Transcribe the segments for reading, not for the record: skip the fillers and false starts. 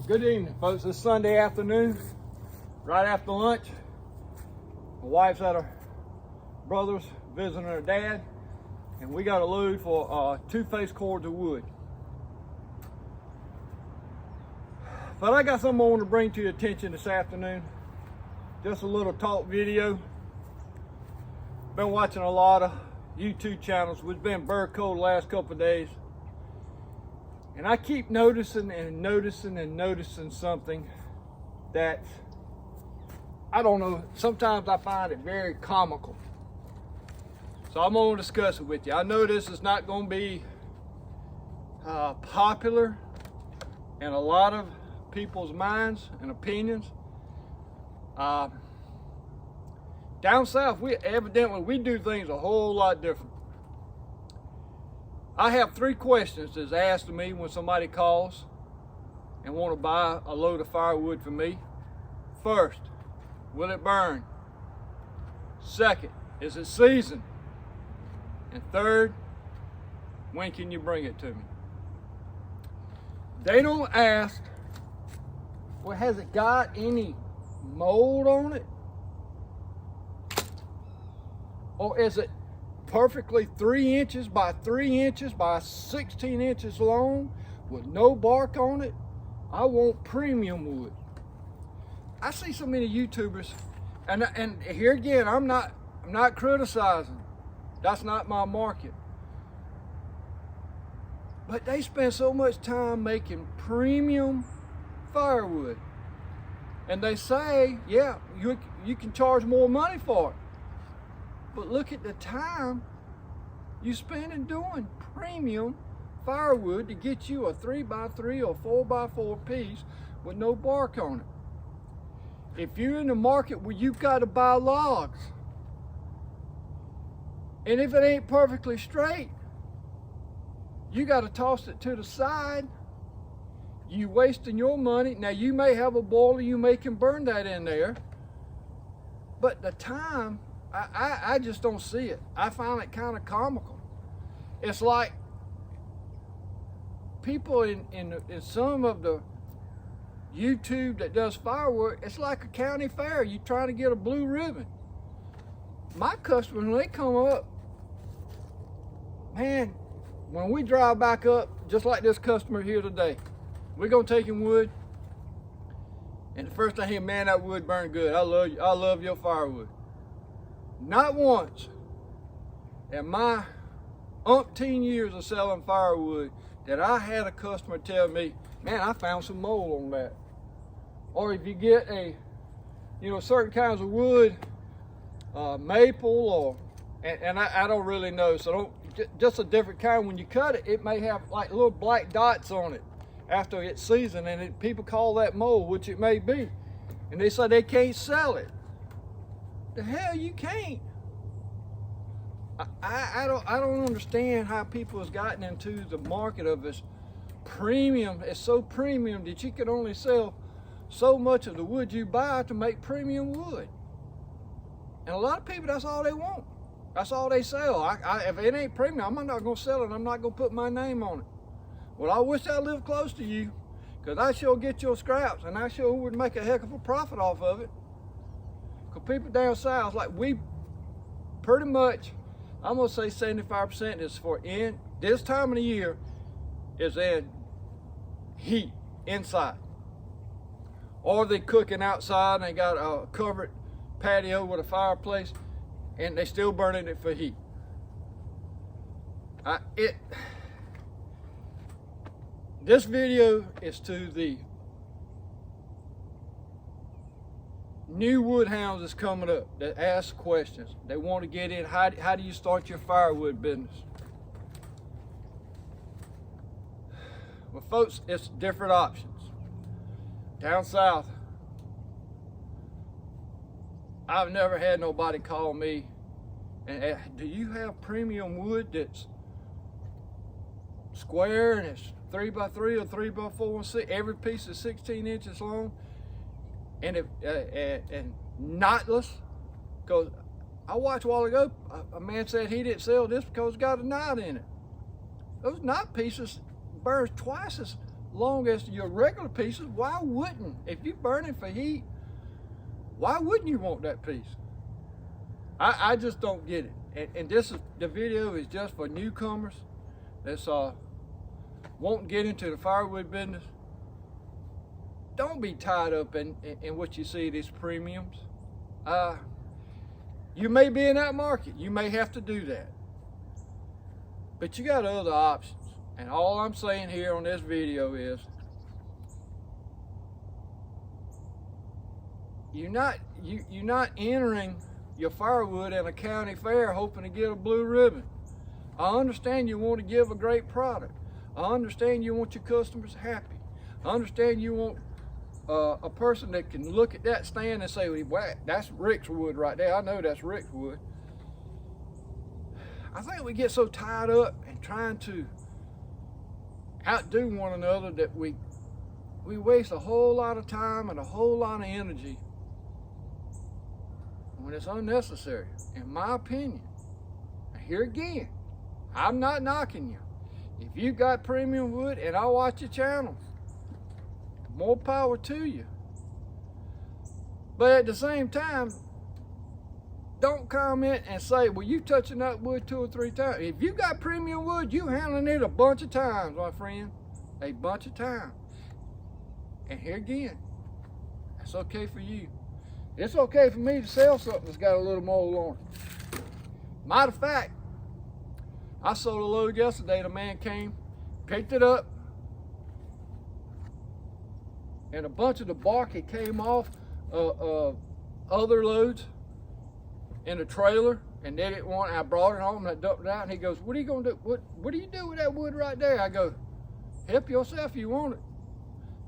Good evening, folks. It's Sunday afternoon, right after lunch. My wife's at her brother's visiting her dad, and we got a load for 2-face cords of wood. But I got something I want to bring to your attention this afternoon. Just a little talk video. Been watching a lot of YouTube channels. It's been bird cold the last couple of days. And I keep noticing something that, I don't know, sometimes I find it very comical. So I'm going to discuss it with you. I know this is not going to be popular in a lot of people's minds and opinions. Down south, we do things a whole lot different. I have 3 questions that's asked of me when somebody calls and want to buy a load of firewood from me. First, will it burn? Second, is it seasoned? And third, when can you bring it to me? They don't ask, well, has it got any mold on it? Or is it perfectly 3 inches by 3 inches by 16 inches long with no bark on it? I want premium wood. I see so many YouTubers, and here again, I'm not criticizing. That's not my market. But they spend so much time making premium firewood, and they say, yeah, you can charge more money for it. But look at the time you spend in doing premium firewood to get you a 3x3 or 4x4 piece with no bark on it. If you're in the market where you've got to buy logs, and if it ain't perfectly straight, you got to toss it to the side. You wasting your money. Now you may have a boiler, you may can burn that in there, but the time, I just don't see it. I find it kind of comical. It's like people in some of the YouTube that does firework, it's like a county fair. You trying to get a blue ribbon. My customers, when they come up, man, when we drive back up, just like this customer here today, we're gonna take him wood, and the first thing I hear, man, that wood burned good. I love your firewood. Not once in my umpteen years of selling firewood that I had a customer tell me, man, I found some mold on that. Or if you get certain kinds of wood, maple, or, and I don't really know, so just a different kind. When you cut it, it may have like little black dots on it after it's seasoned, and people call that mold, which it may be. And they say they can't sell it. The hell you can't. I don't understand how people has gotten into the market of this premium. It's so premium that you can only sell so much of the wood you buy to make premium wood. And a lot of people, that's all they want. That's all they sell. If it ain't premium, I'm not gonna sell it. I'm not gonna put my name on it. Well, I wish I lived close to you, because I sure get your scraps, and I sure would make a heck of a profit off of it. Because people down south, like we pretty much, I'm gonna say 75% is for this time of the year is in heat inside. Or they cooking outside and they got a covered patio with a fireplace and they still burning it for heat. This video is to the new wood hounds that's coming up that ask questions. They want to get in. How do you start your firewood business? Well, folks, it's different options. Down south, I've never had nobody call me and ask, do you have premium wood that's square and it's 3x3 or 3x4 and 6, every piece is 16 inches long? And knotless, because I watched a while ago, a man said he didn't sell this because it's got a knot in it. Those knot pieces burns twice as long as your regular pieces, why wouldn't, if you're burning for heat, why wouldn't you want that piece? I just don't get it. And the video is just for newcomers that's won't get into the firewood business. Don't be tied up in what you see, these premiums. You may be in that market. You may have to do that. But you got other options. And all I'm saying here on this video is you're not entering your firewood in a county fair hoping to get a blue ribbon. I understand you want to give a great product. I understand you want your customers happy. I understand you want a person that can look at that stand and say, well, that's Rick's wood right there. I know that's Rick's wood. I think we get so tied up in trying to outdo one another that we waste a whole lot of time and a whole lot of energy when it's unnecessary, in my opinion. Now, here again, I'm not knocking you. If you got premium wood and I watch your channel, more power to you. But at the same time, don't comment and say, well, you touching that wood 2 or 3 times. If you got premium wood, you handling it a bunch of times, my friend. A bunch of times. And here again, that's okay for you. It's okay for me to sell something that's got a little mold on it. Matter of fact, I sold a load yesterday. The man came, picked it up, and a bunch of the bark, it came off other loads in a trailer, and they didn't want it. I brought it home and I dumped it out, and he goes, what are you gonna do? What do you do with that wood right there? I go, help yourself if you want it.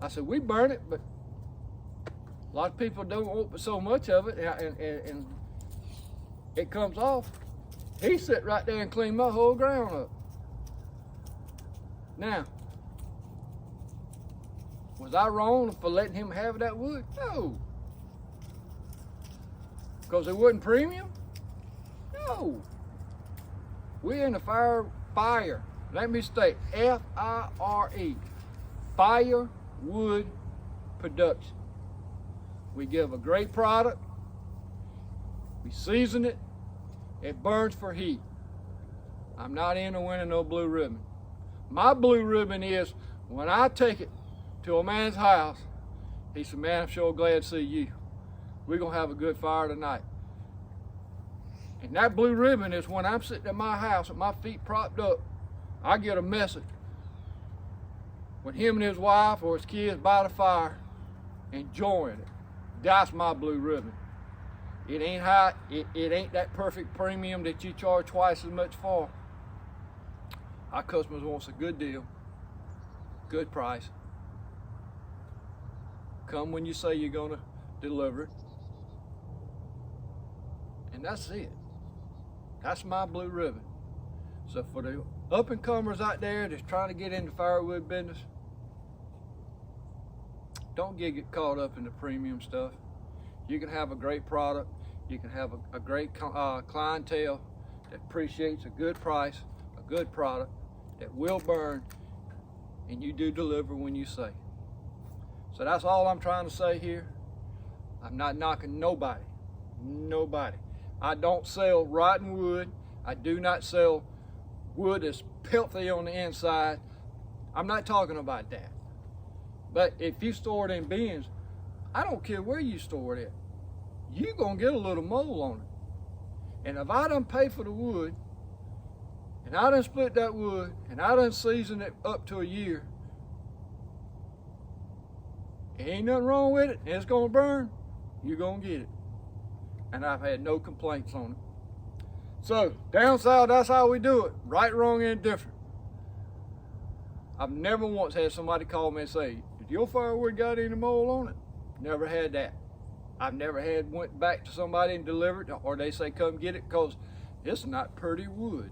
I said, we burn it, but a lot of people don't want so much of it, and it comes off. He sit right there and cleaned my whole ground up. Now, was I wrong for letting him have that wood? No. Because it wasn't premium? No. We're in the fire. Let me state, F-I-R-E, Firewood production. We give a great product. We season it. It burns for heat. I'm not into winning no blue ribbon. My blue ribbon is when I take it to a man's house, he said, man, I'm sure glad to see you. We're going to have a good fire tonight. And that blue ribbon is when I'm sitting at my house with my feet propped up, I get a message when him and his wife or his kids by the fire enjoying it. That's my blue ribbon. It ain't hot. It ain't that perfect premium that you charge twice as much for. Our customers wants a good deal, good price. Come when you say you're gonna deliver it. And that's it. That's my blue ribbon. So for the up and comers out there that's trying to get into firewood business, don't get caught up in the premium stuff. You can have a great product. You can have a great clientele that appreciates a good price, a good product that will burn, and you do deliver when you say. So that's all I'm trying to say here. I'm not knocking nobody. Nobody. I don't sell rotten wood. I do not sell wood that's filthy on the inside. I'm not talking about that. But if you store it in bins, I don't care where you store it at, you're gonna get a little mold on it. And if I done pay for the wood, and I done split that wood, and I done seasoned it up to a year, ain't nothing wrong with it, and it's gonna burn, you're gonna get it. And I've had no complaints on it. So, down south, that's how we do it. Right, wrong, and different. I've never once had somebody call me and say, did your firewood got any mold on it? Never had that. I've never had went back to somebody and delivered, or they say come get it because it's not pretty wood.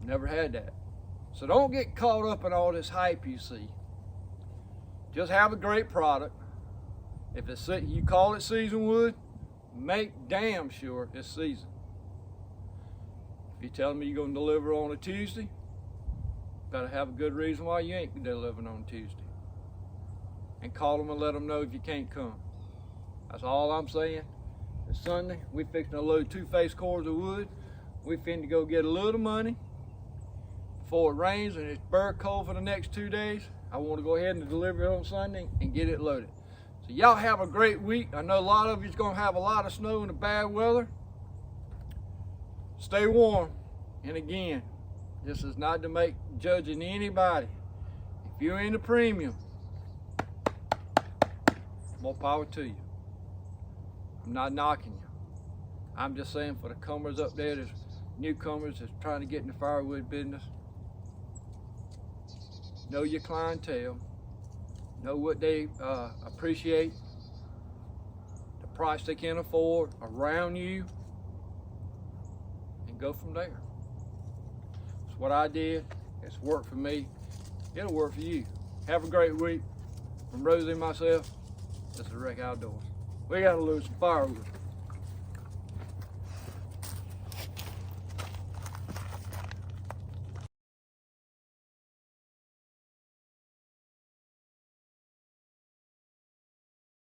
Never had that. So don't get caught up in all this hype you see. Just have a great product. If it's you call it seasoned wood, make damn sure it's seasoned. If you tell me you're going to deliver on a Tuesday, better have a good reason why you ain't delivering on Tuesday. And call them and let them know if you can't come. That's all I'm saying. It's Sunday. We fixing to load 2 face cords of wood. We finna go get a little money before it rains and it's bird cold for the next 2 days. I want to go ahead and deliver it on Sunday and get it loaded. So y'all have a great week. I know a lot of you's gonna have a lot of snow and the bad weather. Stay warm. And again, this is not to make judging anybody. If you're in the premium, more power to you. I'm not knocking you. I'm just saying for the comers up there, there's newcomers that's trying to get in the firewood business. Know your clientele. Know what they appreciate, the price they can afford around you, and go from there. It's what I did. It's worked for me. It'll work for you. Have a great week. From Rosie and myself, this is Rick Outdoors. We gotta lose some firewood.